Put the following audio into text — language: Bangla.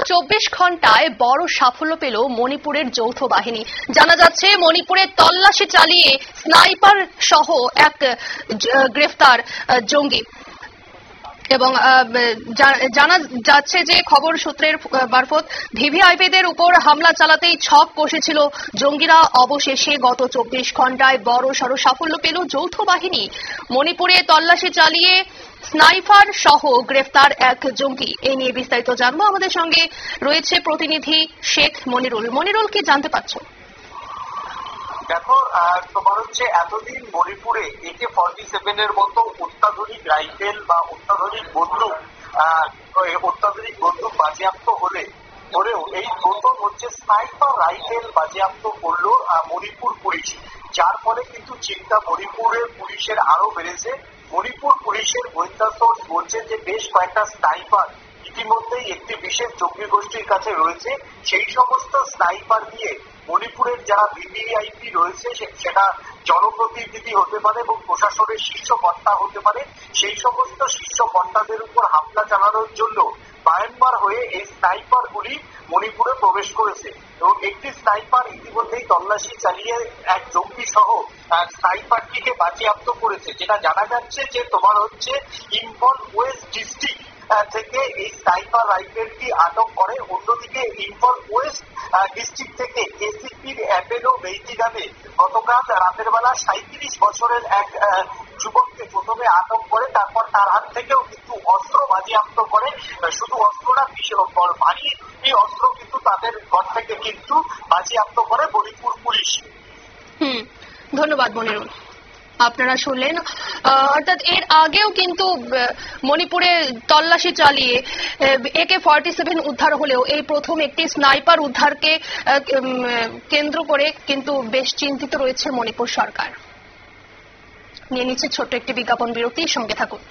24 ঘন্টায় বড় সাফল্য পেল মণিপুরের যৌথ বাহিনী। জানা যাচ্ছে মণিপুরে তল্লাশি চালিয়ে স্নাইপার সহ এক গ্রেফতার জঙ্গি এবং জানা যাচ্ছে যে খবর সূত্রের মারফত ভিভিআইপিদের উপর হামলা চালাতেই ছক কষেছিল জঙ্গিরা। অবশেষে গত 24 ঘন্টায় বড় সড় সাফল্য পেল যৌথ বাহিনী। মণিপুরে তল্লাশি চালিয়ে স্নাইপার সহ গ্রেফতার এক জঙ্গি। এই নিয়ে বিস্তারিত জানবো, আমাদের সঙ্গে রয়েছে প্রতিনিধি শেখ মনিরুল। মনিরুল, কি জানতে পারছো? দেখো, তোমার হচ্ছে এতদিন মণিপুরে AK-47 এর মতো অত্যাধুনিক রাইফেল বা অত্যাধুনিক বন্দুক বাজেয়াপ্ত হলেও এই প্রথম হচ্ছে স্নাইপার রাইফেল বাজেয়াপ্ত করলো মণিপুর পুলিশ, যার ফলে কিন্তু চিন্তা মণিপুরের পুলিশের আরো বেড়েছে। মণিপুর পুলিশের গোয়েন্দা সোর্স বলছে যে বেশ কয়েকটা স্নাইপার ইতিমধ্যেই একটি বিশেষ জঙ্গি গোষ্ঠীর কাছে রয়েছে। সেই সমস্ত স্নাইপার দিয়ে মণিপুরের যারা ভিভিআইপি রয়েছে, সেটা জনপ্রতিনিধি হতে পারে এবং প্রশাসনের শীর্ষ কর্তা হতে পারে, সেই সমস্ত শীর্ষ কর্তাদের উপর হামলা চালানোর জন্য বায়ানবার হয়ে এই স্নাইপার গুলি মণিপুরে প্রবেশ করেছে এবং একটি স্নাইপার ইতিমধ্যেই তল্লাশি চালিয়ে এক জঙ্গি সহ স্নাইপারটিকে বাজেয়াপ্ত করেছে। যেটা জানা যাচ্ছে যে তোমার হচ্ছে ইম্ফল ওয়েস্ট ডিস্ট্রিক্ট থেকে এই স্নাইপার রাইফেলটি আটক করে। অন্যদিকে ইম্ফল ওয়েস্ট ডিস্ট্রিক্ট থেকে এসিপির অ্যাপেলো মেইতি নামে গতকাল রাতের বেলা 37 বছরের এক যুবককে প্রথমে আটক করে, তারপর তার হাত থেকেও কিন্তু অস্ত্র বাজেয়াপ্ত করে। শুধু অস্ত্র না, ভারী এই অস্ত্র কিন্তু তাদের ঘর থেকে কিন্তু বাজেয়াপ্ত করে মণিপুর পুলিশ। ধন্যবাদ মনিরুল। আপনারা শুনলেন, অর্থাৎ এর আগেও কিন্তু মণিপুরে তল্লাশি চালিয়ে AK-47 উদ্ধার হলেও এই প্রথম একটি স্নাইপার উদ্ধারকে কেন্দ্র করে কিন্তু বেশ চিন্তিত রয়েছে মণিপুর সরকার। নিয়ে নিচ্ছে ছোট্ট একটি বিজ্ঞাপন বিরতি, সঙ্গে থাকুন।